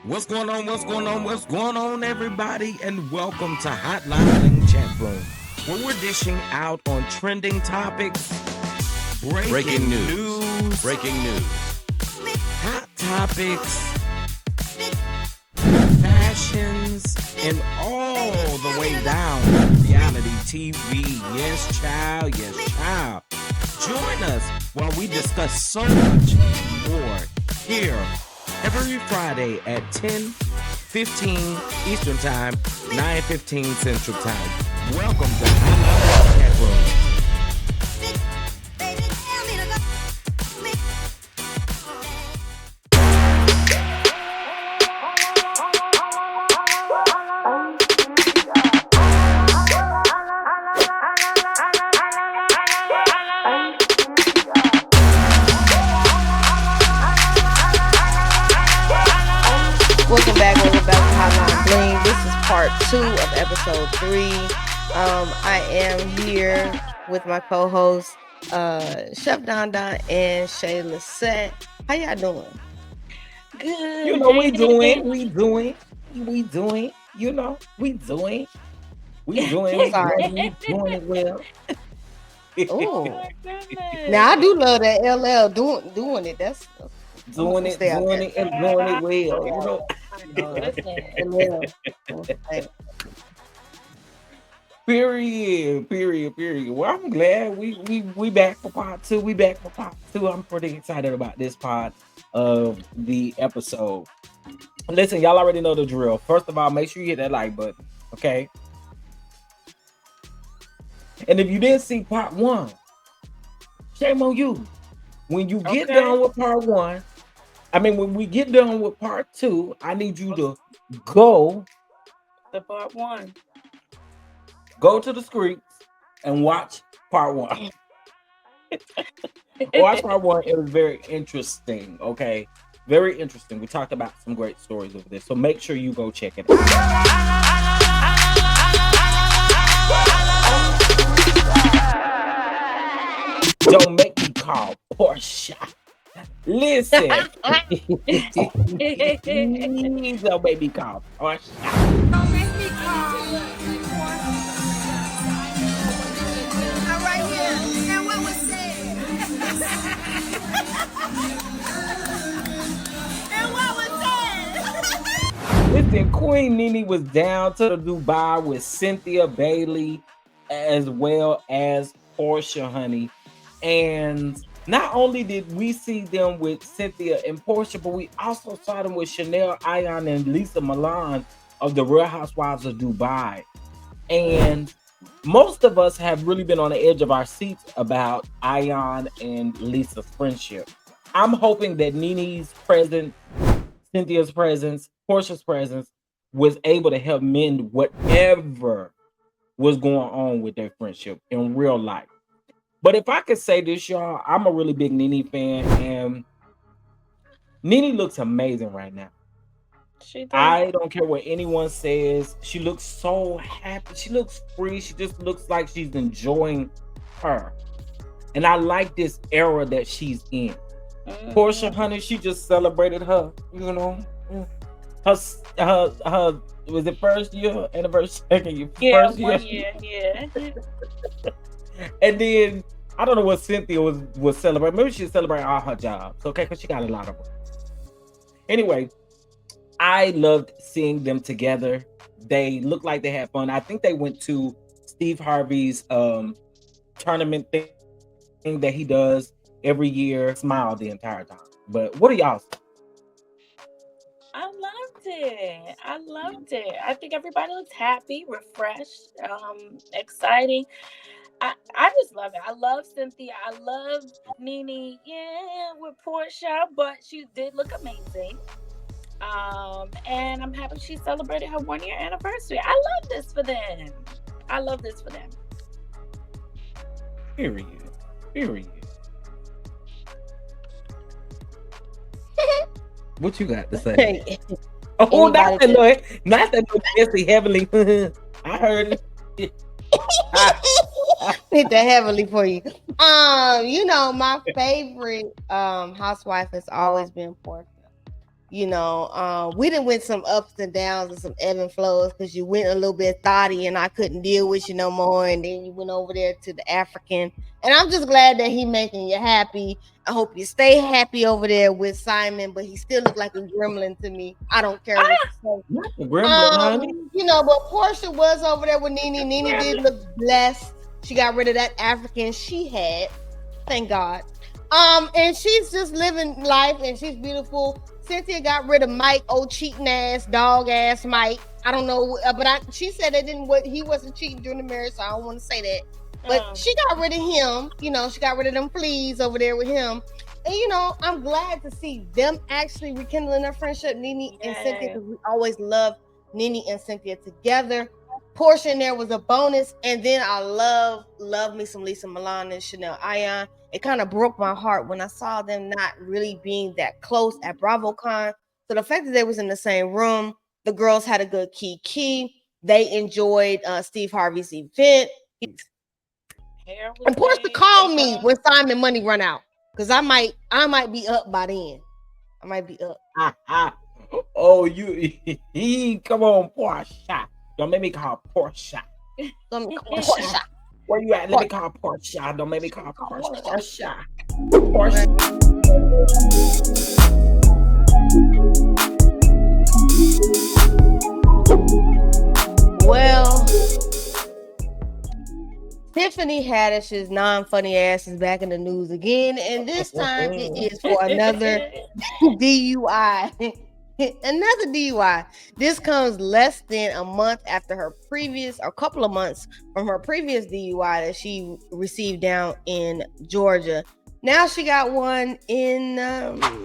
What's going on? What's going on? What's going on, everybody? And welcome to Hotline Bling Chat Room, where we're dishing out on trending topics, breaking news, hot topics, fashions, and all the way down to reality TV. Yes, child. Yes, child. Join us while we discuss so much more here every Friday at 10:15 Eastern Time, 9:15 Central Time. Welcome to Hotline Chat Room. Welcome back to Hotline Bling. This is part 2 of episode 3. I am here with my co-host, Chef Don Don and Shaylaset. How y'all doing? Good. You know, we doing. You know, we doing it well. Oh, now I do love that LL doing it. That's doing it well. You know. Period. Well, I'm glad we back for part 2. I'm pretty excited about this part of the episode. Listen, y'all already know the drill. First of all, make sure you hit that like button, okay? And if you didn't see part 1, shame on you. When you get done with part 1, when we get done with part 2, I need you to go to part 1. Go to the screens and watch part 1. Watch part 1. It was very interesting, okay? Very interesting. We talked about some great stories over there. So make sure you go check it out. Don't make me call Portia. Listen. Please don't make me call Portia. Don't make me call. All right here. Now what was said? And what was said? Listen, Queen Nene was down to the Dubai with Cynthia Bailey as well as Portia, honey. And not only did we see them with Cynthia and Portia, but we also saw them with Chanel, Ayan, and Lisa Milan of the Real Housewives of Dubai. And most of us have really been on the edge of our seats about Ayan and Lisa's friendship. I'm hoping that Nene's presence, Cynthia's presence, Portia's presence was able to help mend whatever was going on with their friendship in real life. But if I could say this, y'all, I'm a really big Nene fan, and Nene looks amazing right now. She does. I don't care what anyone says. She looks so happy. She looks free. She just looks like she's enjoying her. And I like this era that she's in. Portia, honey, she just celebrated her, her was it first year anniversary? Second year? Yeah, first 1 year, yeah. And then I don't know what Cynthia was celebrating. Maybe she's celebrating all her jobs, okay? Because she got a lot of them. Anyway, I loved seeing them together. They looked like they had fun. I think they went to Steve Harvey's tournament thing that he does every year. Smiled the entire time. But what do y'all think? I loved it. I think everybody looks happy, refreshed, exciting. I just love it. I love Cynthia. I love Nene. Yeah, with Portia, but she did look amazing. And I'm happy she celebrated her 1-year anniversary. I love this for them. Period. What you got to say? Oh, not that Jesse Heavenly. I heard it. Hit that heavily for you. My favorite housewife has always been Portia. We done went some ups and downs and some ebb and flows because you went a little bit thotty and I couldn't deal with you no more. And then you went over there to the African. And I'm just glad that he making you happy. I hope you stay happy over there with Simon, but he still look like a gremlin to me. I don't care what you say. Not the gremlin, honey. But Portia was over there with Nene. Nene did look blessed. She got rid of that African she had. Thank God. And she's just living life and she's beautiful. Cynthia got rid of Mike, old cheating ass, dog ass Mike. I don't know, but she said he wasn't cheating during the marriage, so I don't want to say that. But she got rid of him. She got rid of them fleas over there with him. And I'm glad to see them actually rekindling their friendship, Nene and Cynthia, because we always loved Nene and Cynthia together. Portia in there was a bonus, and then I love me some Lisa Milan and Chanel Ayan. It kind of broke my heart when I saw them not really being that close at BravoCon. So the fact that they was in the same room, the girls had a good key. They enjoyed Steve Harvey's event. And Portia called me when Simon money run out, because I might be up by then. I might be up. Oh, he come on, Portia. Don't make me call Portia. Portia. Where you at? Let me call Portia. Don't make me call Portia. Portia. Well, Tiffany Haddish's non-funny ass is back in the news again, and this time it is for another DUI. Another DUI. This comes less than a month after a couple of months from her previous DUI that she received down in Georgia. Now she got one in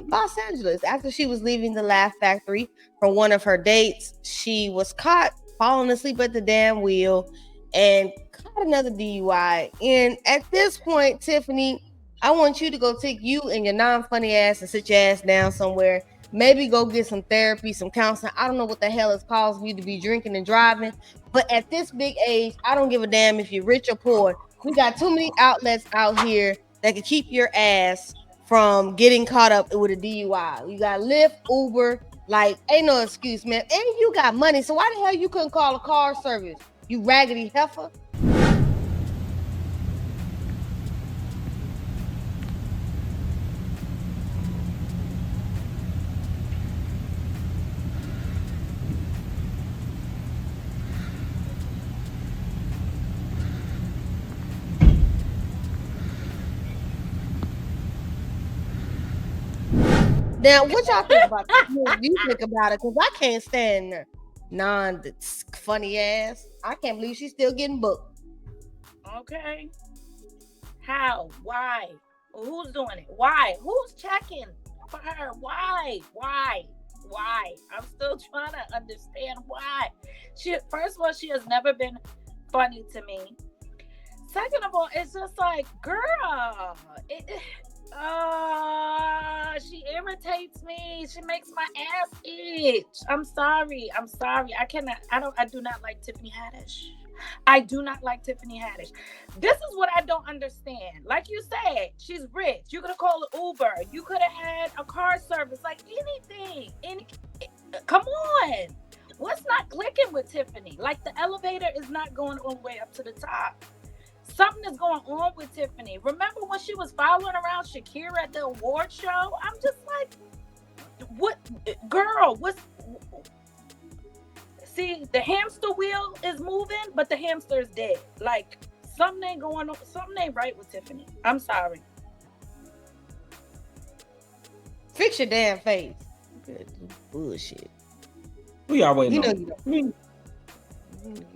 Los Angeles. After she was leaving the Laugh Factory from one of her dates, she was caught falling asleep at the damn wheel and caught another DUI. And at this point, Tiffany, I want you to go take you and your non-funny ass and sit your ass down somewhere. Maybe go get some therapy, some counseling. I don't know what the hell is causing you to be drinking and driving. But at this big age, I don't give a damn if you're rich or poor. We got too many outlets out here that can keep your ass from getting caught up with a DUI. You got Lyft, Uber, ain't no excuse, man. And you got money, so why the hell you couldn't call a car service? You raggedy heifer. Now, what y'all think about this? You think about it, because I can't stand non-funny ass. I can't believe she's still getting booked. Okay. How? Why? Who's doing it? Why? Who's checking for her? Why? I'm still trying to understand why. First of all, she has never been funny to me. Second of all, it's just like, girl, she irritates me. She makes my ass itch. I'm sorry. I do not like Tiffany Haddish. I do not like Tiffany Haddish. This is what I don't understand. Like you said, she's rich. You could have called an Uber. You could have had a car service, like anything. Come on. What's not clicking with Tiffany? Like, the elevator is not going all the way up to the top. Something is going on with Tiffany. Remember when she was following around Shakira at the award show? I'm just like, what, girl? See, the hamster wheel is moving, but the hamster is dead. Like, something ain't going on. Something ain't right with Tiffany. I'm sorry. Fix your damn face. Good bullshit. We are waiting.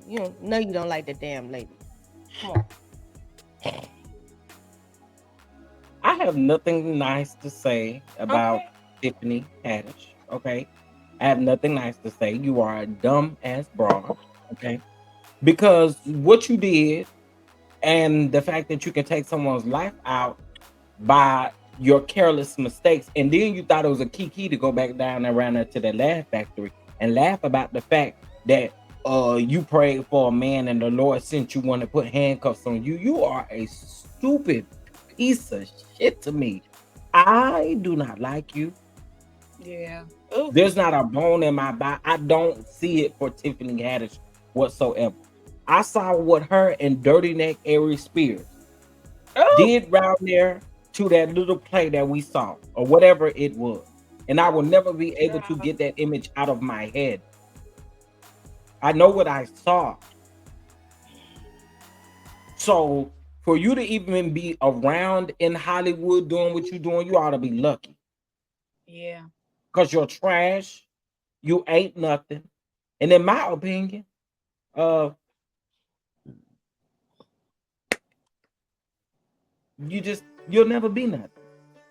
You don't like the damn lady. Come on. I have nothing nice to say about Tiffany Haddish. Okay, I have nothing nice to say. You are a dumb ass broad. Okay, because what you did, and the fact that you can take someone's life out by your careless mistakes, and then you thought it was a key to go back down around there to the Laugh Factory and laugh about the fact that you prayed for a man and the Lord sent you one to put handcuffs on you. You are a stupid piece of shit to me. I do not like you. Yeah. Ooh. There's not a bone in my body. I don't see it for Tiffany Haddish whatsoever. I saw what her and Dirty Neck Ari Spears Oh. did round there to that little play that we saw, or whatever it was. And I will never be able to Child. get that image out of my head. I know what I saw. So for you to even be around in Hollywood doing what you're doing, you ought to be lucky. Yeah. Because you're trash. You ain't nothing. And in my opinion, uh, you'll never be nothing.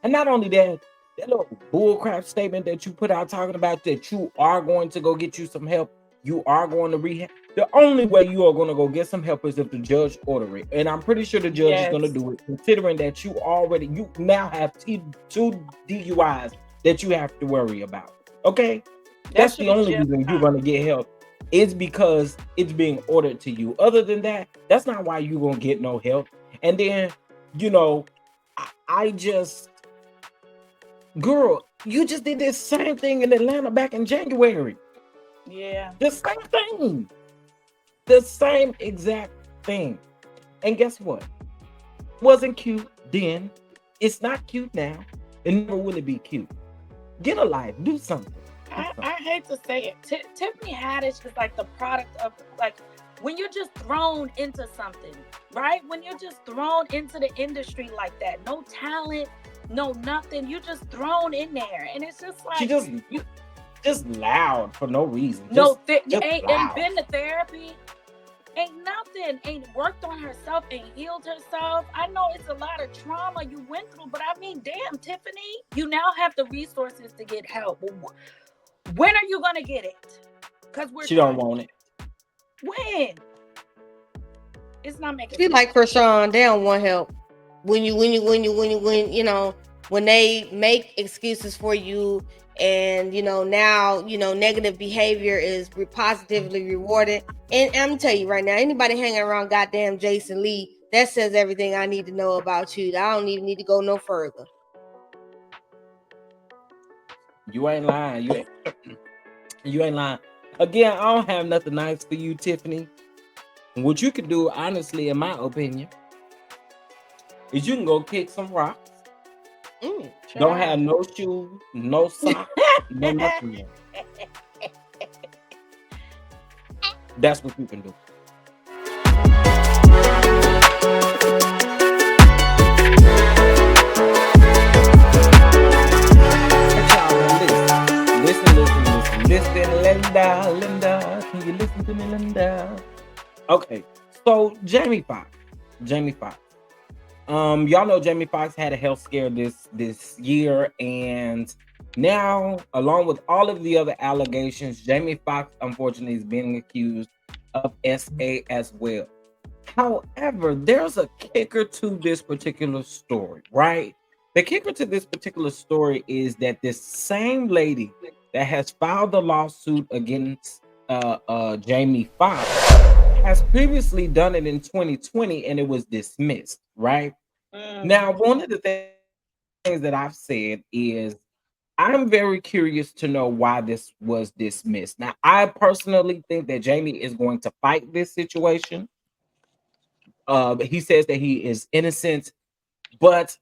And not only that, that little bullcrap statement that you put out talking about that you are going to go get you some help, you are going to rehab. The only way you are going to go get some help is if the judge order it. And I'm pretty sure the judge is going to Yes. do it, considering that you now have two DUIs that you have to worry about. Okay? That That's should the be only jail reason you're time. going to get help. It's because it's being ordered to you. Other than that, that's not why you're going to get no help. And then, you know, I just, girl, you just did this same thing in Atlanta back in January. Yeah. The same thing. The same exact thing. And guess what? Wasn't cute then. It's not cute now. And never will it be cute. Get a life. Do something. Do I something. hate to say it. Tiffany Haddish is like the product of like when you're just thrown into something, right? When you're just thrown into the industry like that, no talent, no nothing. You're just thrown in there, and it's just She like just you just loud for no reason. no Just ain't loud. been to therapy, ain't nothing, ain't worked on herself, ain't healed herself. I know it's a lot of trauma you went through, but I mean, damn, Tiffany, you now have the resources to get help. When are you gonna get it? Because we're She don't tired. want it. When? It's not making She sense. like Krishan, they don't want help. When when they make excuses for you, and now negative behavior is positively rewarded. And I'm tell you right now, anybody hanging around goddamn Jason Lee, that says everything I need to know about you. I don't even need to go no further. You ain't lying. You ain't lying. Again, I don't have nothing nice for you, Tiffany. What you can do, honestly, in my opinion, is you can go kick some rocks. Don't have Child. no shoes, no socks, no nothing. That's what you can do. Listen, Linda, Linda. Can you listen to me, Linda? Okay, so Jamie Foxx. Y'all know Jamie Foxx had a health scare this year, and now, along with all of the other allegations, Jamie Foxx unfortunately is being accused of SA as well. However, there's a kicker to this particular story, right? The kicker to this particular story is that this same lady that has filed the lawsuit against Jamie Foxx has previously done it in 2020 and it was dismissed, right? Now, one of the things that I've said is I'm very curious to know why this was dismissed. Now, I personally think that Jamie is going to fight this situation. He says that he is innocent, but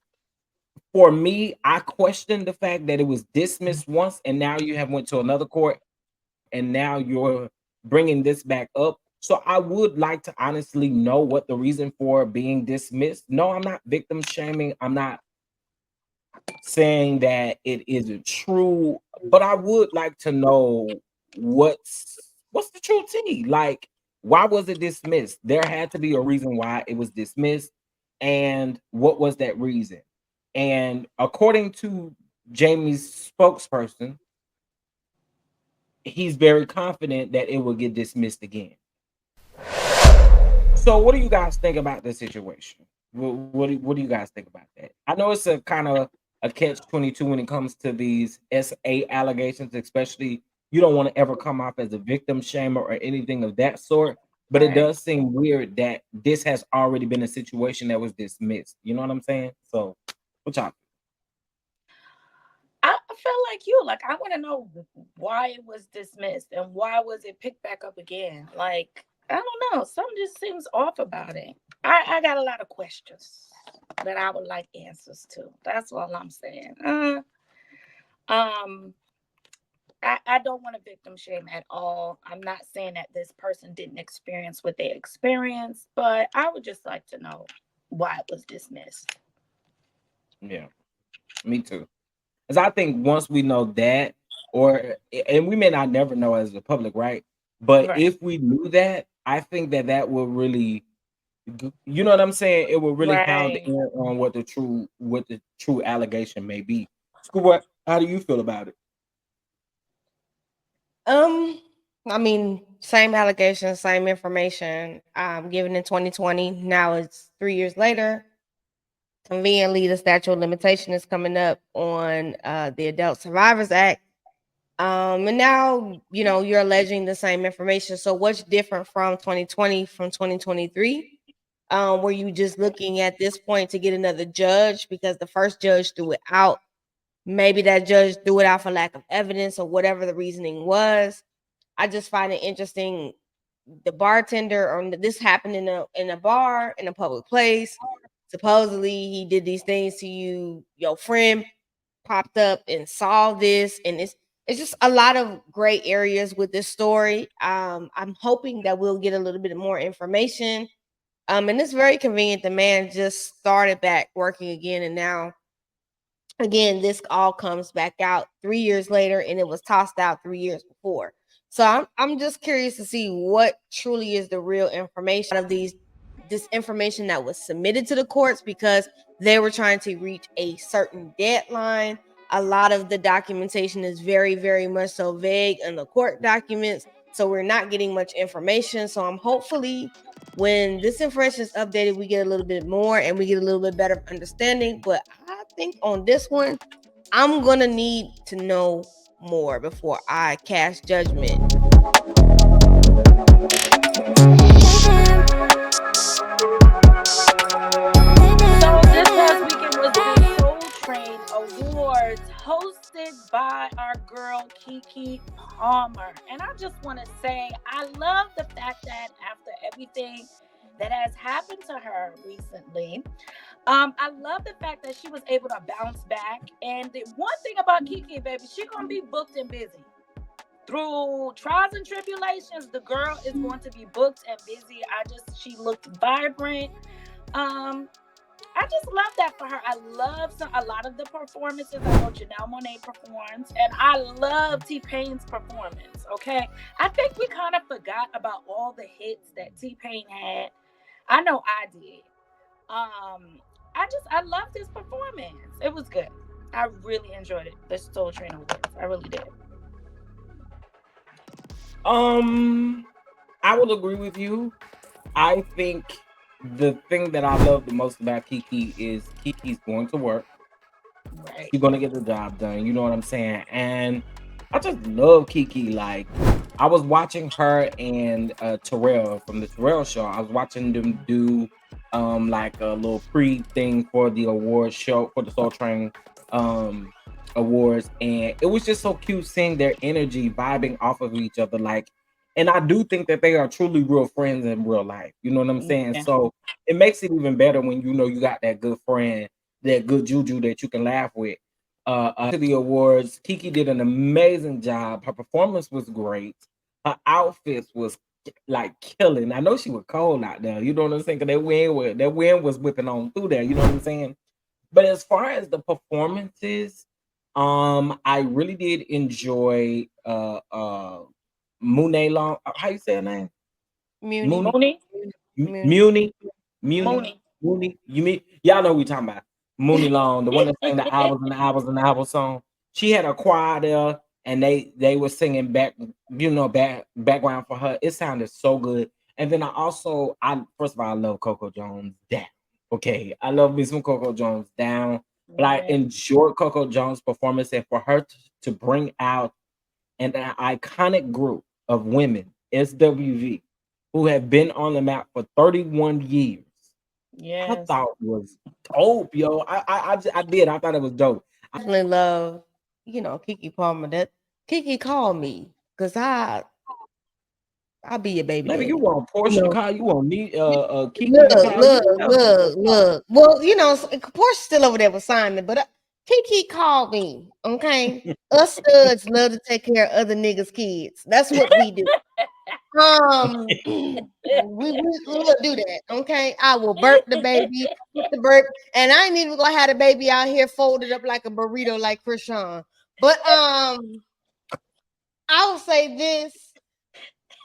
for me, I question the fact that it was dismissed once, and now you have went to another court, and now you're bringing this back up. So I would like to honestly know what the reason for being dismissed. No, I'm not victim shaming. I'm not saying that it isn't true, but I would like to know what's the true tea. Like, why was it dismissed? There had to be a reason why it was dismissed, and what was that reason? And according to Jamie's spokesperson, he's very confident that it will get dismissed again. So, what do you guys think about this situation? What do you guys think about that? I know it's a kind of a catch-22 when it comes to these SA allegations, especially you don't want to ever come off as a victim shamer or anything of that sort. But it Right. does seem weird that this has already been a situation that was dismissed. You know what I'm saying? So, what y'all? I feel like you. Like, I want to know why it was dismissed and why was it picked back up again. Like, I don't know. Something just seems off about it. I got a lot of questions that I would like answers to. That's all I'm saying. Um, I don't want to victim shame at all. I'm not saying that this person didn't experience what they experienced, but I would just like to know why it was dismissed. Yeah, me too. Because I think once we know that, or and we may not never know as the public, right? But Right. if we knew that, I think that that will really, you know what I'm saying? It will really pound Right. in on what the true allegation may be. Schoolboy, how do you feel about it? Um, I mean, same allegations, same information. Given in 2020. Now it's 3 years later. Conveniently, the statute of limitation is coming up on the Adult Survivors Act. And now you're alleging the same information. So what's different from 2020 from 2023? Were you just looking at this point to get another judge because the first judge threw it out? Maybe that judge threw it out for lack of evidence or whatever the reasoning was. I just find it interesting. The bartender, or this happened in a bar in a public place. Supposedly he did these things to you. Your friend popped up and saw this, and it's just a lot of gray areas with this story. I'm hoping that we'll get a little bit more information. And it's very convenient. The man just started back working again, and now again, this all comes back out 3 years later, and it was tossed out 3 years before. So I'm just curious to see what truly is the real information of this information that was submitted to the courts, because they were trying to reach a certain deadline. A lot of the documentation is very, very much so vague in the court documents, so we're not getting much information. So I'm hopefully when this information is updated, we get a little bit more and we get a little bit better understanding. But I think on this one, I'm gonna need to know more before I cast judgment. So this past weekend was the Soul Train Awards hosted by our girl Keke Palmer. And I just want to say I love the fact that after everything that has happened to her recently, I love the fact that she was able to bounce back. And the one thing about Keke, baby, she gonna be booked and busy. Through trials and tribulations, the girl is going to be booked and busy. She looked vibrant. Um, I just love that for her. I love a lot of the performances. I know Janelle Monáe performs, and I love T Pain's performance. Okay, I think we kind of forgot about all the hits that T Pain had. I know I did. I loved his performance. It was good. I really enjoyed it. The Soul Train Awards. I really did. Um, I will agree with you. I think the thing that I love the most about Keke is Kiki's going to work. Right. She's gonna get the job done. You know what I'm saying? And I just love Keke. Like I was watching her and Terrell from the Terrell show. I was watching them do like a little pre thing for the award show for the Soul Train um awards, and it was just so cute seeing their energy vibing off of each other. Like, and I do think that they are truly real friends in real life. You know what I'm saying? Yeah. So it makes it even better when you know you got that good friend, that good juju that you can laugh with. To the awards, Keke did an amazing job. Her performance was great. Her outfits was like killing. I know she was cold out there. You know what I'm saying? Cause that wind was whipping on through there. You know what I'm saying? But as far as the performances, I really did enjoy Monet Long. How you say her name? Muni. Mooney. Mooney. Muni. Muni, Muni, Mooney. Mooney. You mean y'all know who we talking about? Mooney Long, the one that sang the hours and the hours and the hours song. She had a choir there, and they were singing background for her. It sounded so good. And then I first of all I love Coco Jones down. Okay, I love me some Coco Jones down, but I Yeah. enjoyed Coco Jones' performance, and for her to bring out an iconic group of women, SWV, who have been on the map for 31 years. I Yes. thought was dope, yo. I did. I thought it was dope. Definitely love, Kiki Palmer. That Kiki called me because I'll be your baby Maybe you daddy. want Portia to No, call you, want me, Kiki to look, call you, look, whatever you look, want to call. look. Well, Portia's still over there with Simon, but Kiki called me. Okay, us studs love to take care of other niggas' kids. That's what we do. We'll do that. Okay, I will burp the baby, put the burp, and I ain't even gonna have the baby out here folded up like a burrito, like Krishan. But I will say this.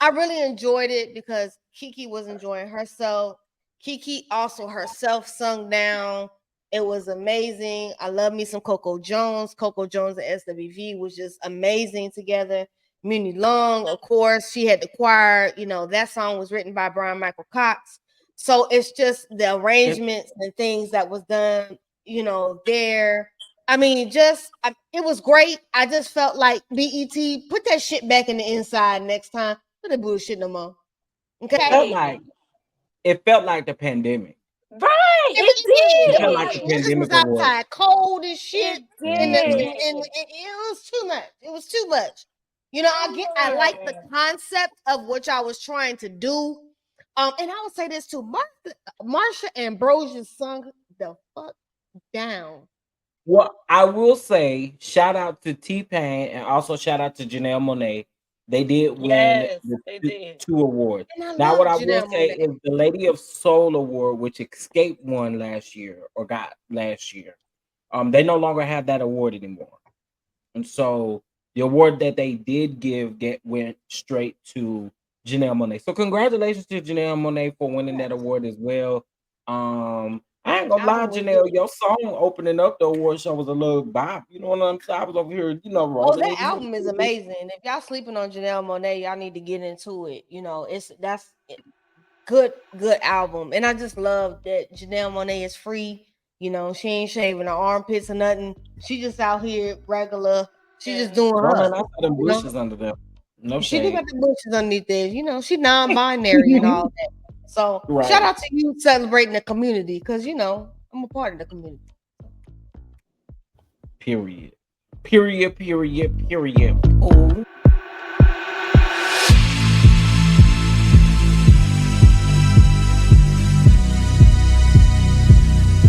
I really enjoyed it because Kiki was enjoying herself. Kiki also herself sung down. It was amazing. I love me some Coco Jones. Coco Jones and SWV was just amazing together. Muni Long, of course, she had the choir. That song was written by Brian Michael Cox. So it's just the And arrangements and things that was done, there. I mean, it was great. I just felt like BET put that shit back in the inside next time. Put that bullshit no more. Okay. felt like it felt like the pandemic. Right, It It did. It felt was like like the it niggas was pandemic award. outside cold as shit. it In the Mhm. it was too much. It was too much. I like the did. concept of what I was trying to do. And I would say this too. Marsha Ambrosius sung the fuck down. Well, I will say shout out to T-Pain and also shout out to Janelle Monáe. They did win Yes, the they two, did. two awards. And I Now, what love I will Janelle say Monáe. is the Lady of Soul Award, which Escape won last year or got last year, they no longer have that award anymore. And so the award that they did give went straight to Janelle Monáe. So congratulations to Janelle Monáe for winning that award as well. I ain't gonna lie, Album was Janelle, good. your song opening up the award show was a little bop. You know what I'm saying? I was over here, Oh, rolling that it in a album is little bit. amazing. If y'all sleeping on Janelle Monáe, y'all need to get into it. Good album. And I just love that Janelle Monáe is free. She ain't shaving her armpits or nothing. She just out here regular. She just Yeah. doing Girl, her. man, I saw them You know, bushes under there. No she do got shade. the bushes underneath there. She non-binary and all that. So shout Right. out to you celebrating the community because I'm a part of the community. Period. Period. Period. Period. Ooh.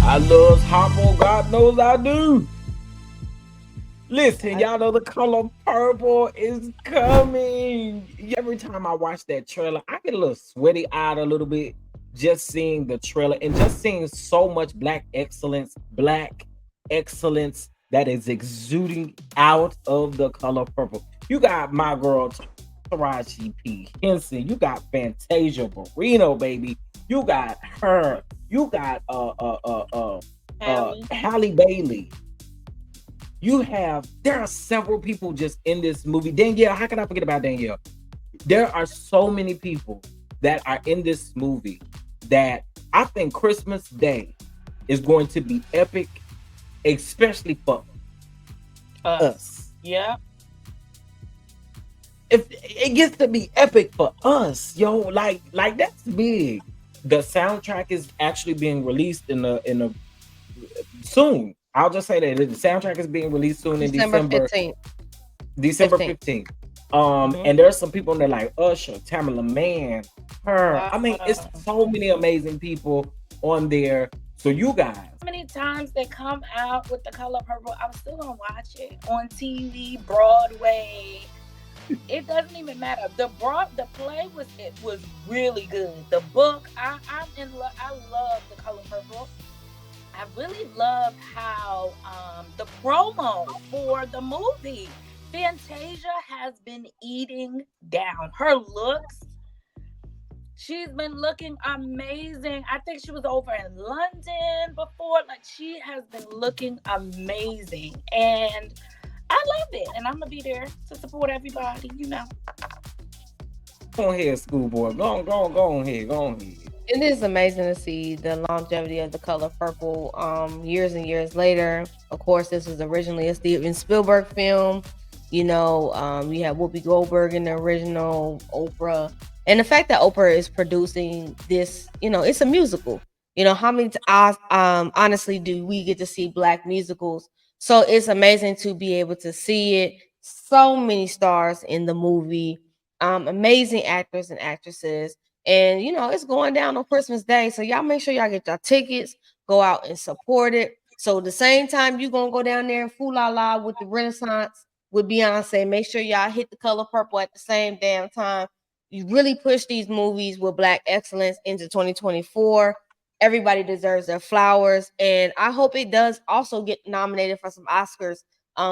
I love Hoppo. God knows I do. Listen, I, y'all know the color purple is coming. Every time I watch that trailer, I get a little sweaty eyed a little bit just seeing the trailer and just seeing so much black excellence that is exuding out of the color purple. You got my girl Taraji P. Henson, you got Fantasia Barrino, baby. You got her. You got Hallie. Halle Bailey. There are several people just in this movie. Danielle, how can I forget about Danielle? There are so many people that are in this movie that I think Christmas Day is going to be epic, especially for us. Yeah. If it gets to be epic for us, yo, like that's big. The soundtrack is actually being released in a soon. I'll just say that the soundtrack is being released soon in December December 15th. December 15th. 15th. Mhm. And there's some people in there like Usher, Tamala Man, her. I mean, it's Wow. so many amazing people on there. So you guys, How many times they come out with the color purple, I'm still gonna watch it on TV, Broadway. It doesn't even matter. The play was really good. The book, I'm in love. I love the color purple. I really loved how the promo for the movie Fantasia has been eating down her looks. She's been looking amazing. I think she was over in London before. Like, she has been looking amazing. And I love it. And I'm going to be there to support everybody. go ahead, schoolboy. Go on ahead. Go on ahead. It is amazing to see the longevity of the color purple years and years later. Of course, this was originally a Steven Spielberg film. You have Whoopi Goldberg in the original, Oprah. And the fact that Oprah is producing this, it's a musical. How many honestly do we get to see black musicals? So it's amazing to be able to see it. So many stars in the movie, amazing actors and actresses. And it's going down on Christmas Day. So y'all make sure y'all get your tickets, go out and support it. So the same time you gonna go down there and fool la la with the Renaissance with Beyonce, make sure y'all hit the color purple at the same damn time. You really push these movies with black excellence into 2024. Everybody deserves their flowers, and I hope it does also get nominated for some Oscars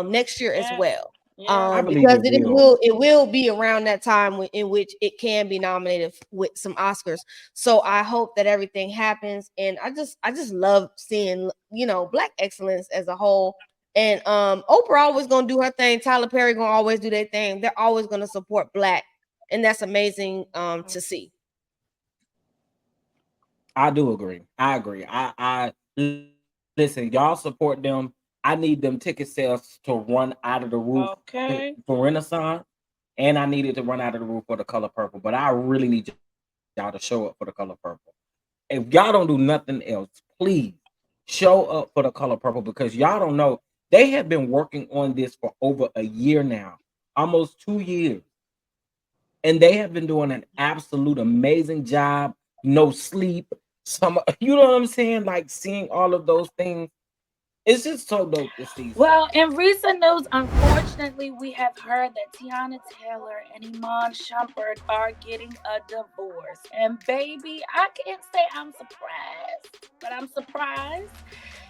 next year as Yeah. well. Yeah. I believe Because it it will. will it will be around that time in which it can be nominated with some Oscars. So I hope that everything happens, and I just love seeing black excellence as a whole. And Oprah always gonna do her thing. Tyler Perry gonna always do their thing. They're always gonna support black, and that's amazing to see. I do agree. I agree. I listen. Y'all support them. I need them ticket sales to run out of the roof Okay. for Renaissance, and I needed to run out of the roof for the color purple. But I really need y'all to show up for the color purple. If y'all don't do nothing else, please show up for the color purple because y'all don't know they have been working on this for over a year now, almost 2 years, and they have been doing an absolute amazing job. No sleep, some you know what I'm saying? Like seeing all of those things, it's just so dope to see. So Well, in recent news, unfortunately, we have heard that Tiana Taylor and Iman Shumpert are getting a divorce. And baby, I can't say I'm surprised, but I'm surprised.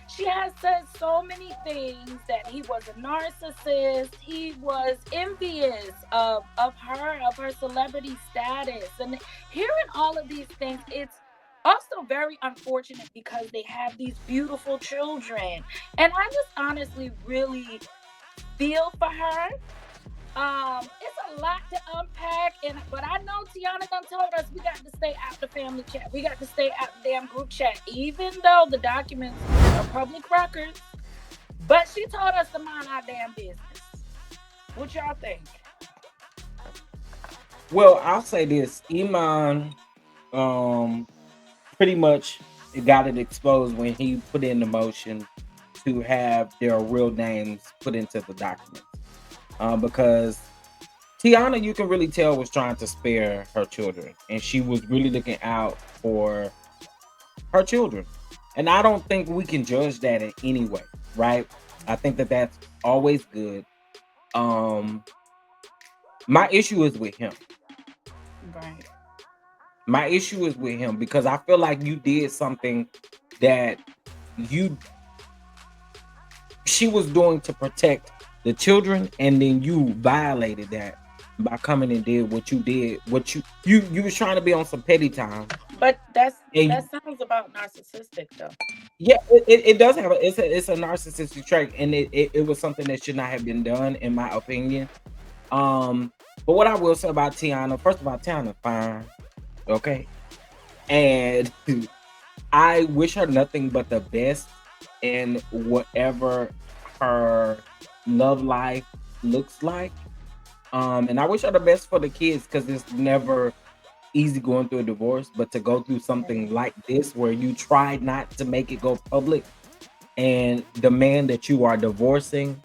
She has said so many things that he was a narcissist. He was envious of her celebrity status. And hearing all of these things, it's also very unfortunate because they have these beautiful children. And I just honestly really feel for her. It's a lot to unpack, but I know Tiana done told us we got to stay out the family chat. We got to stay out the damn group chat, even though the documents are public records. But she told us to mind our damn business. What y'all think? well, I'll say this: Iman, um, pretty much got it exposed when he put in the motion to have their real names put into the documents. Because Tiana, you can really tell, was trying to spare her children, and she was really looking out for her children. And I don't think we can judge that in any way, right? I think that that's always good. Um, my issue is with him. Right. My issue is with him because I feel like you did something that you she was doing to protect the children, and then you violated that by coming and did what you did. What you was trying to be on some petty time, But that and sounds about narcissistic though. yeah, it does have it's a narcissistic trait, and it was something that should not have been done, in my opinion. Um, but what I will say about Tiana, first of all, Tiana's fine, okay, and I wish her nothing but the best in whatever her love life looks like. And I wish her the best for the kids because it's never easy going through a divorce, but to go through something like this where you tried not to make it go public, and the man that you are divorcing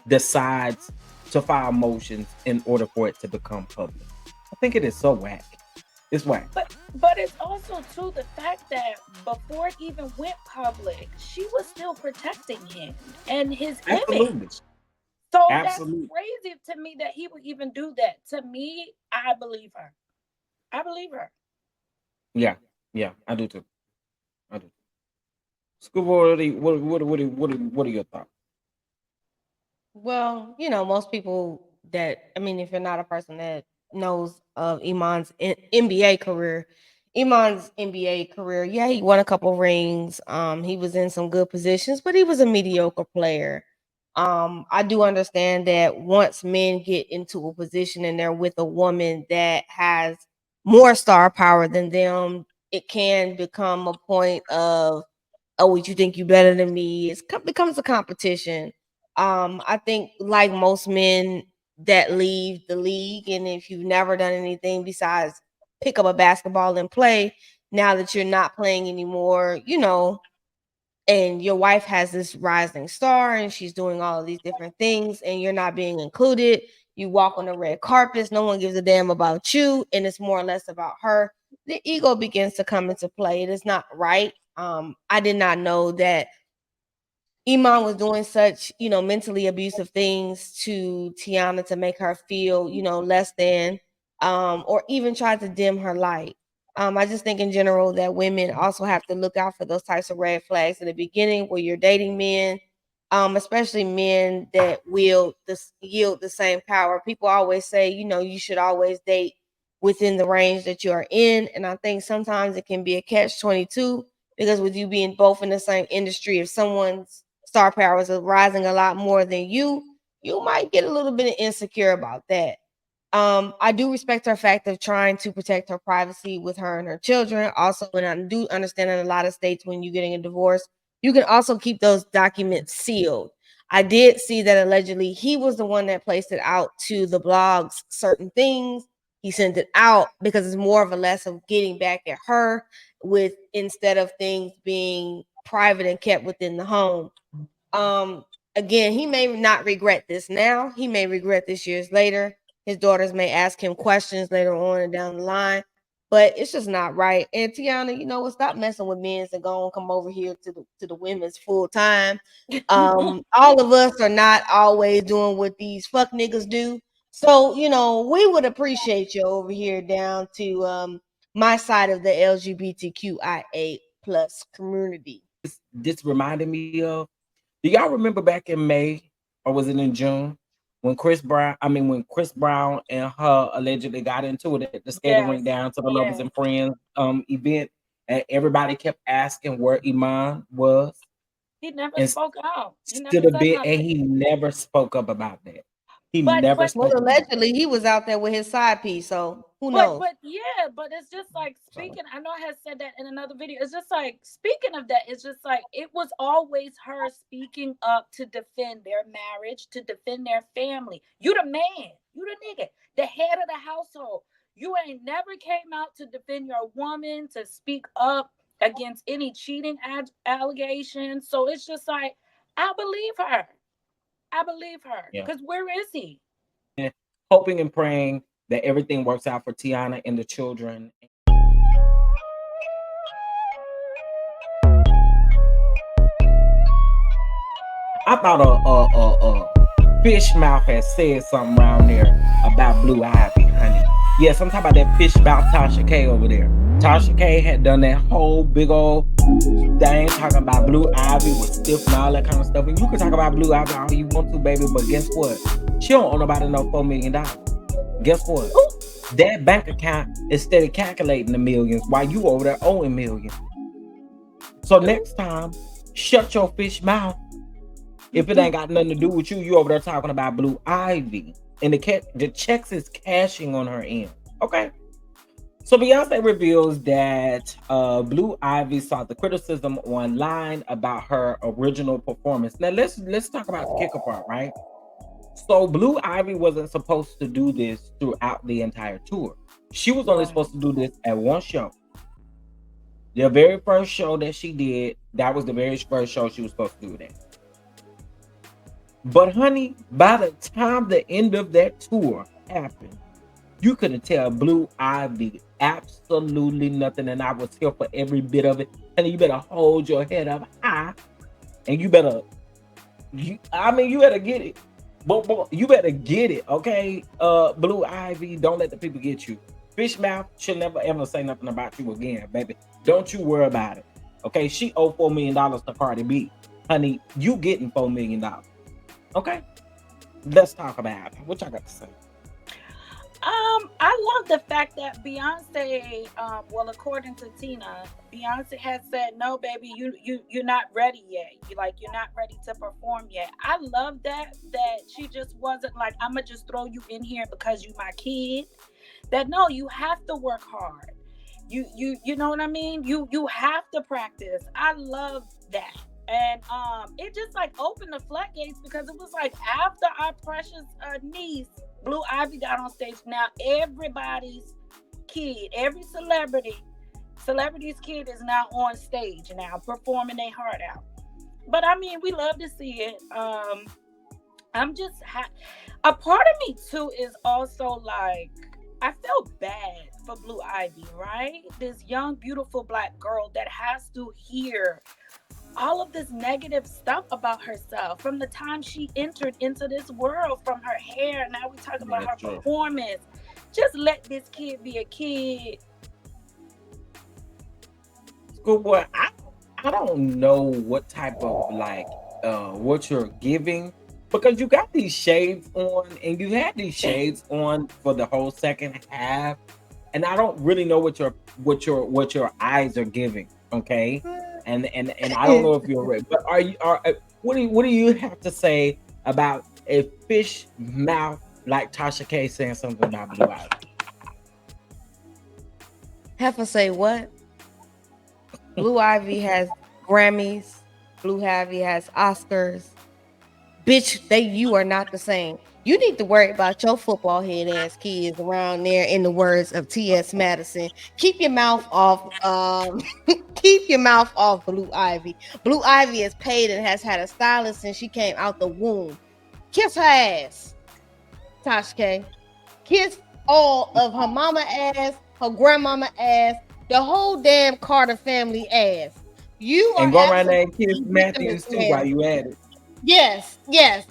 decides to file motions in order for it to become public. I think it is so whack. It's whack. But it's also too the fact that before it even went public, she was still protecting him and his Absolutely. image. So that's Absolutely. crazy to me that he would even do that. To me, I believe her. I believe her. Yeah. Yeah. I do too. I do. Schoolboy, what are your thoughts? Well, most people if you're not a person that knows of Iman's NBA career, Iman's NBA career, yeah, he won a couple rings. He was in some good positions, but he was a mediocre player. I do understand that once men get into a position and they're with a woman that has more star power than them, it can become a point of, oh, what, you think you better than me? Becomes a competition. I think like most men that leave the league, and if you've never done anything besides pick up a basketball and play, now that you're not playing anymore, and your wife has this rising star and she's doing all of these different things and you're not being included. You walk on the red carpets, no one gives a damn about you, and it's more or less about her. The ego begins to come into play. It is not right. I did not know that Iman was doing such, mentally abusive things to Tiana to make her feel, less than, or even try to dim her light. I just think in general that women also have to look out for those types of red flags in the beginning where you're dating men, especially men that will yield the same power. People always say, you should always date within the range that you are in. And I think sometimes it can be a catch-22 because with you being both in the same industry, if someone's star power is rising a lot more than you might get a little bit insecure about that. I do respect her fact of trying to protect her privacy with her and her children. Also, and I do understand in a lot of states when you're getting a divorce, you can also keep those documents sealed. I did see that allegedly he was the one that placed it out to the blogs, certain things. He sent it out because it's more of a lesson of getting back at her with instead of things being private and kept within the home. Um, Again, he may not regret this now. He may regret this years later. His daughters may ask him questions later on and down the line, but it's just not right. And Tiana, you know what? Stop messing with men's and go and come over here to the women's full time. All of us are not always doing what these fuck niggas do. So, we would appreciate you over here down to my side of the LGBTQIA plus community. This reminded me of. Do y'all remember back in May or was it in June when Chris Brown and her allegedly got into it at the skating rink Yes. down to the Lovers Yes. and Friends event, and everybody kept asking where Iman was He never and spoke out. He to never the said bit, and nothing. he never spoke up about that. He But never but Well, spoke up about allegedly, he was out there with his side piece, so who But knows? but yeah, but it's just like it. So, speaking. I know I had said that in another video. It's just like speaking of that. It's just like it was always her speaking up to defend their marriage, to defend their family. You the man, you the nigga, the head of the household. You ain't never came out to defend your woman, to speak up against any cheating allegations. So it's just like I believe her. I believe her. yeah, Cause where is he? and hoping and praying that everything works out for Tiana and the children. I thought a fish mouth had said something around there about Blue Ivy, honey. Yes, I'm talking about that fish mouth Tasha K over there. Tasha K had done that whole big old thing talking about Blue Ivy was stiff and all that kind of stuff. And you can talk about Blue Ivy all you want to, baby, but guess what? She don't owe nobody no $4 million. Guess what? That bank account is steady calculating the millions while you over there owing millions. So next time, shut your fish mouth. If it ain't got nothing to do with you, you over there talking about Blue Ivy. And the checks is cashing on her end. Okay. So Beyonce reveals that Blue Ivy saw the criticism online about her original performance. Now let's talk about the kicker part, right? So Blue Ivy wasn't supposed to do this throughout the entire tour. She was only supposed to do this at one show. The very first show that she did, that was the very first show she was supposed to do that. But honey, by the time the end of that tour happened, you couldn't tell Blue Ivy absolutely nothing, and I was here for every bit of it. And you better hold your head up high, and you better get it. But you better get it, okay? Blue Ivy, don't let the people get you. Fishmouth should never ever say nothing about you again, baby. Don't you worry about it. Okay, she owed $4 million to Cardi B. Honey, you getting $4 million. Okay, let's talk about it. What y'all got to say? I love the fact that Beyonce, well, according to Tina, Beyonce has said, "No, baby, you're not ready yet. You're not ready to perform yet." I love that she just wasn't like, "I'm gonna just throw you in here because you my kid." That no, you have to work hard. You know what I mean? You have to practice. I love that. And it just like opened the floodgates because it was like after our precious niece Blue Ivy got on stage. Now everybody's kid, every celebrity's kid is now on stage now performing their heart out. But I mean, we love to see it. I'm just a part of me too is also like I felt bad for Blue Ivy, right? This young, beautiful black girl that has to hear all of this negative stuff about herself from the time she entered into this world, from her hair. Now we talking about That's her true. performance. Just let this kid be a kid. Schoolboy, I don't know what type of like what you're giving because you got these shades on and you had these shades on for the whole second half, and I don't really know what your eyes are giving. Okay, and I don't know if you're right, but what do you have to say about a fish mouth like Tasha K saying something about Blue Ivy? Heifer say what? Blue Ivy has Grammys. Blue Ivy has Oscars. Bitch, you are not the same. You need to worry about your football head ass kids around there. In the words of T.S. Madison, keep your mouth off. Keep your mouth off Blue Ivy. Blue Ivy is paid and has had a stylist since she came out the womb. Kiss her ass, Tosh K. Kiss all of her mama ass, her grandmama ass, the whole damn Carter family ass. You are And go around there absolutely and kiss ridiculous, Matthews too while ma'am. you at it. Yes.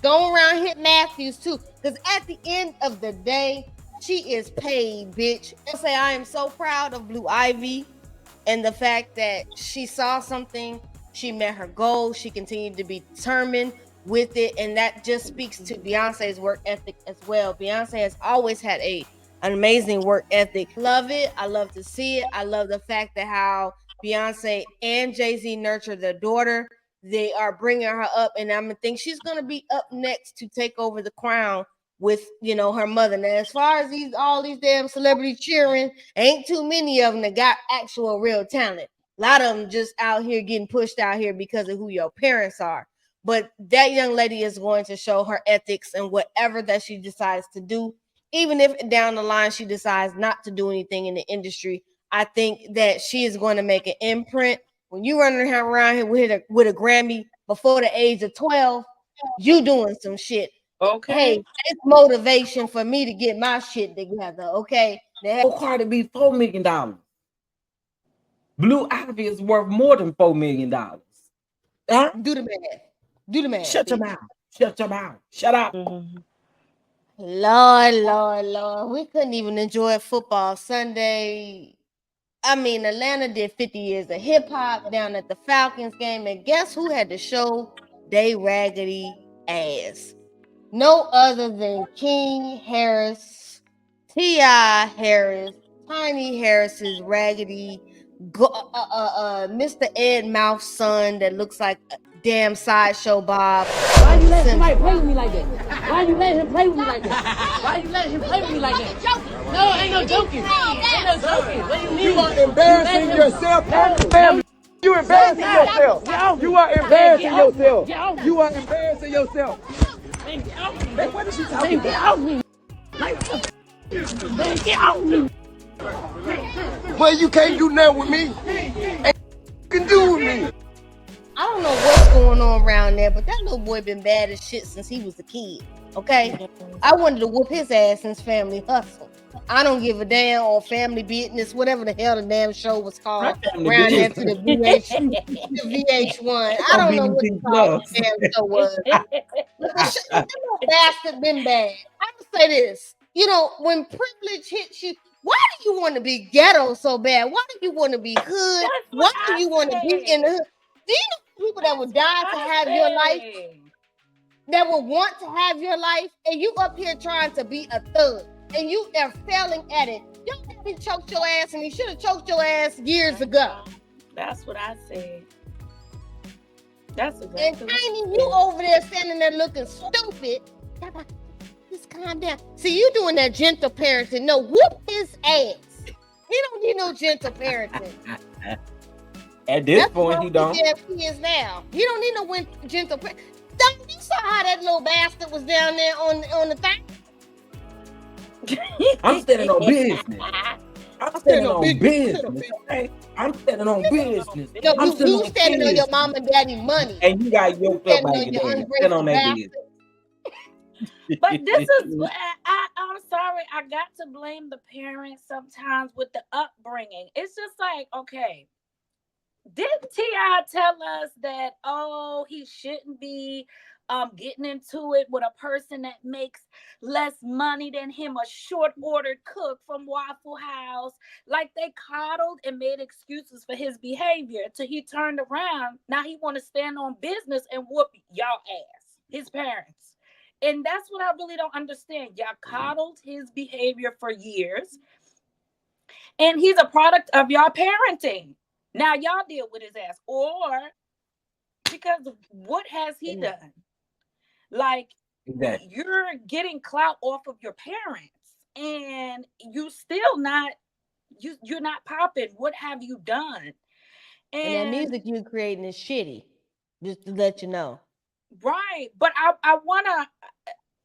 Go around hit Matthews too. Because at the end of the day, she is paid, bitch. I'll say I am so proud of Blue Ivy and the fact that she saw something, she met her goal, she continued to be determined with it, and that just speaks to Beyonce's work ethic as well. Beyonce has always had an amazing work ethic. Love it. I love to see it. I love the fact that how Beyonce and Jay-Z nurtured their daughter. They are bringing her up, and I'm think she's gonna be up next to take over the crown with her mother. Now, as far as all these damn celebrities cheering, ain't too many of them that got actual real talent. A lot of them just out here getting pushed out here because of who your parents are. But that young lady is going to show her ethics and whatever that she decides to do, even if down the line she decides not to do anything in the industry. I think that she is going to make an imprint. When you running around here with a Grammy before the age of 12, you doing some shit. Hey, Okay. it's motivation for me to get my shit together. Okay. So hard to be $4 million. Blue Ivy is worth more than $4 million. Huh? Do the math. Do the math. Shut your Bitch. mouth. Shut your mouth. Shut up. Mm-hmm. Lord. We couldn't even enjoy football Sunday. I mean, Atlanta did 50 years of hip hop down at the Falcons game, and guess who had to show they raggedy ass? No other than King Harris, T.I. Harris, Tiny Harris's raggedy, Mr. Ed Mouth's son that looks like a damn sideshow Bob. Why you let somebody play with me like that? Why you let him play with me like that? Why you let him play with me like that? No, ain't no joking. Ain't no joking. What do you mean? You are embarrassing yourself and your family. You embarrassing yourself. You are embarrassing yourself. You are embarrassing yourself. Man, get off me. Man, what is she talking Man, get about? off me. Man, get off me. Well, you can't do nothing with me. And you can do with me. I don't know what's going on around there, but that little boy been bad as shit since he was a kid. Okay, I wanted to whoop his ass since Family Hustle. I don't give a damn, or Family Business, whatever the hell the damn show was called around there to the VH1. I don't know what the call the damn show was. But that little bastard been bad. I'm gonna say this. When privilege hits you, why do you want to be ghetto so bad? Why do you want to be hood? Why do you want to be in the hood? Do you know people that would die to have your life, that would want to have your life, and you up here trying to be a thug, and you are failing at it? Your daddy choked your ass, and he should have choked your ass years ago. That's what I said. That's exactly. And Tiny, you over there standing there looking stupid. Just calm down. See, you doing that gentle parenting. No, whoop his ass. He don't need no gentle parenting. At this point, he don't. He is now. He don't need no gentle parenting. You saw how that little bastard was down there on the thing. I'm standing on business. I'm standing on business, okay? I'm standing on business. No, I'm standing you on standing on your business. mom and daddy money. And you got yoked up Standing by on your your dad. Stand on ungrateful that bastard. business. But this is I'm sorry, I got to blame the parents sometimes with the upbringing. It's just like, okay, didn't T.I. tell us that he shouldn't be getting into it with a person that makes less money than him, a short ordered cook from Waffle House? Like they coddled and made excuses for his behavior till he turned around. Now he want to stand on business and whoop y'all ass, his parents. And that's what I really don't understand. Y'all coddled his behavior for years, and he's a product of y'all parenting. Now y'all deal with his ass. Or because what has he done? Like, Exactly. you're getting clout off of your parents and you still not you're not popping. What have you done? And that And music you creating is shitty. Just to let you know. right, but I wanna,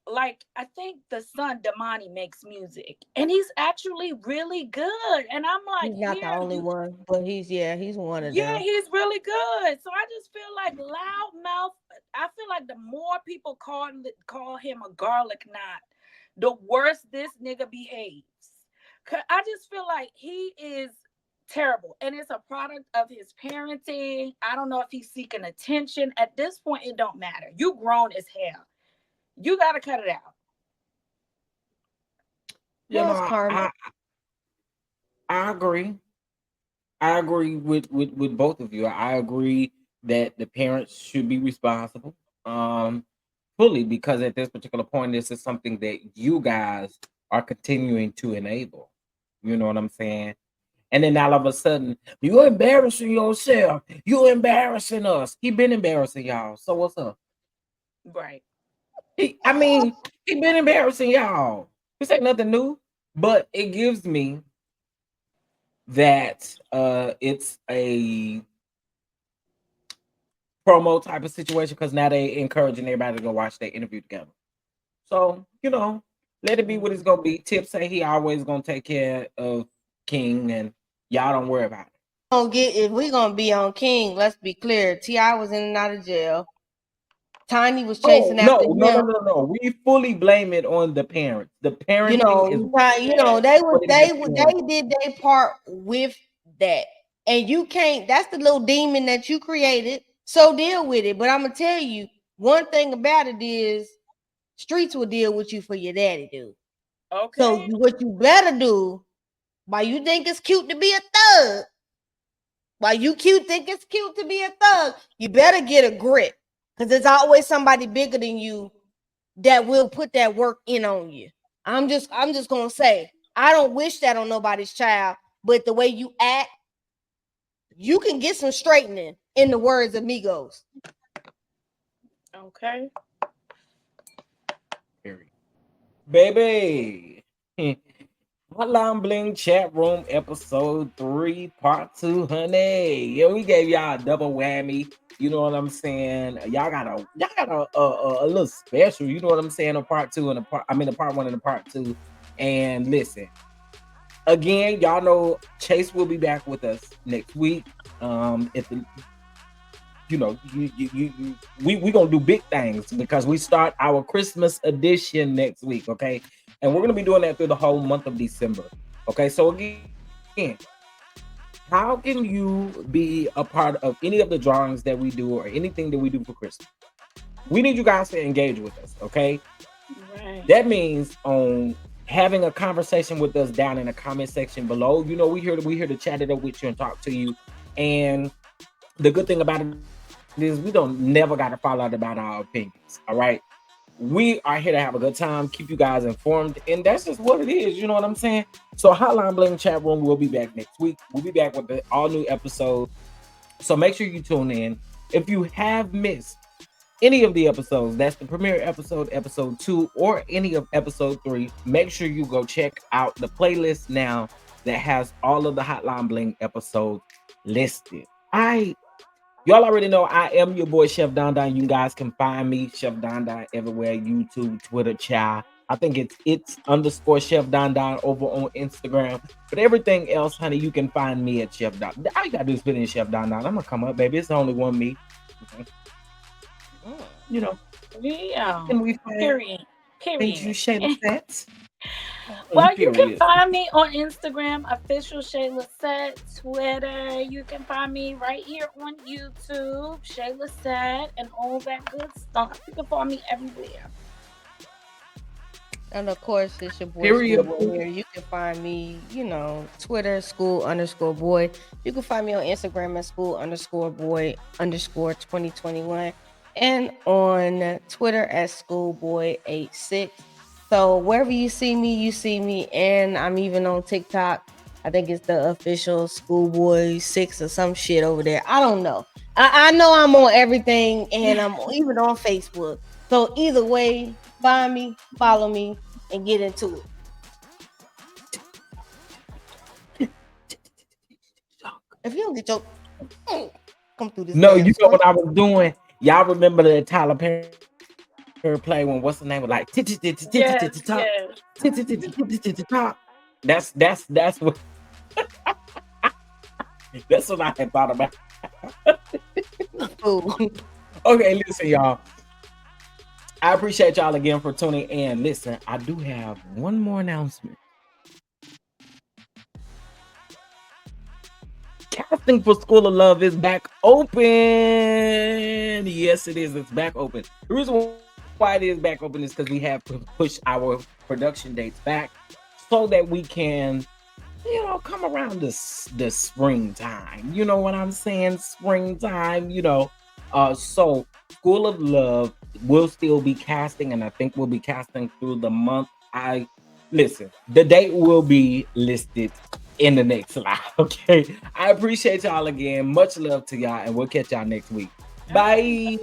like, I think the son Damani makes music and he's actually really good. And I'm like, He's not the here only you one, but he's one of yeah, them. he's really good. So I just feel like loudmouth. I feel like the more people call him a garlic knot, the worse this nigga behaves. I just feel like he is terrible, and it's a product of his parenting. I don't know if he's seeking attention. At this point, it don't matter. You grown as hell. You got to cut it out. You Well, know, it's karma. I agree. I agree with both of you. I agree that the parents should be responsible, um, fully, because at this particular point, this is something that you guys are continuing to enable. You know what I'm saying? And then all of a sudden, you're embarrassing yourself. You're embarrassing us. He been embarrassing y'all. So what's up? Right. I mean, he been embarrassing y'all. This ain't nothing new, but it gives me that it's a promo type of situation because now they encouraging everybody to go watch their interview together. So, let it be what it's gonna be. Tip say he always gonna take care of King and y'all don't worry about it. If we gonna be on King, let's be clear. T.I. was in and out of jail. Tiny was Oh chasing after no, no, no, him. no, no. We fully blame it on the parents. The parenting is They did their part with that. And you can't, that's the little demon that you created. So deal with it. But I'm gonna tell you, one thing about it is streets will deal with you for your daddy, dude. So Okay. what you better do, why you think it's cute to be a thug, why you think it's cute to be a thug, you better get a grip. Because there's always somebody bigger than you that will put that work in on you. I'm just gonna say, I don't wish that on nobody's child, but the way you act, you can get some straightening, in the words of Migos. Okay. period. Baby. Hotline Bling Chat Room episode 3, part 2, honey. Yeah, we gave y'all a double whammy. You know what I'm saying? Y'all got a little special. You know what I'm saying? A part 2 and a part 1 and a part 2. And listen, again, y'all know Chase will be back with us next week. At the we gonna do big things because we start our Christmas edition next week, okay? And we're gonna be doing that through the whole month of December. Okay, so again, how can you be a part of any of the drawings that we do or anything that we do for Christmas? We need you guys to engage with us, okay? Right. That means on having a conversation with us down in the comment section below. You know, we here to chat it up with you and talk to you. And the good thing about it is we don't never got to fall out about our opinions. All right. We are here to have a good time, keep you guys informed, and that's just what it is. You know what I'm saying? So, Hotline Bling Chat Room will be back next week. We'll be back with the all new episode. So, make sure you tune in. If you have missed any of the episodes, that's the premiere episode, episode 2, or any of episode 3, make sure you go check out the playlist now that has all of the Hotline Bling episodes listed. Y'all already know I am your boy Chef Don Don. You guys can find me Chef Don Don everywhere: YouTube, Twitter, chat. I think it's underscore Chef Don Don over on Instagram. But everything else, honey, you can find me at Chef Don. All you gotta do is put in Chef Don Don. I'm gonna come up, baby. It's only one me. Mhm. You know, Yeah. can we find Period. you, Period. Shaylaset? Well, you can Period. find me on Instagram, official Shaylaset, Twitter. You can find me right here on YouTube, Shaylaset, and all that good stuff. You can find me everywhere. And of course, it's your boy Period. SkoolBoi here. You can find me, Twitter, school_boy. You can find me on Instagram at school_boy_2021 and on Twitter at SkoolBoi86. So wherever you see me, you see me. And I'm even on TikTok. I think it's the official SkoolBoi6 or some shit over there. I don't know. I know I'm on everything and I'm even on Facebook. So either way, find me, follow me, and get into it. If you don't get your come through this No, damn you know screen. what I was doing? Y'all remember the Tyler Perry play when what's the name was like Yes, yes. top. That's what that's what I had thought about. Fool. Okay, listen, y'all. I appreciate y'all again for tuning in. Listen, I do have one more announcement. Casting for School of Love is back open. Yes, it is. It's back open. The reason why it is back open is because we have to push our production dates back so that we can, come around the springtime. You know what I'm saying? Springtime, So School of Love will still be casting, and I think we'll be casting through the month. Listen, the date will be listed in the next live. Okay. I appreciate y'all again. Much love to y'all, and we'll catch y'all next week. Bye.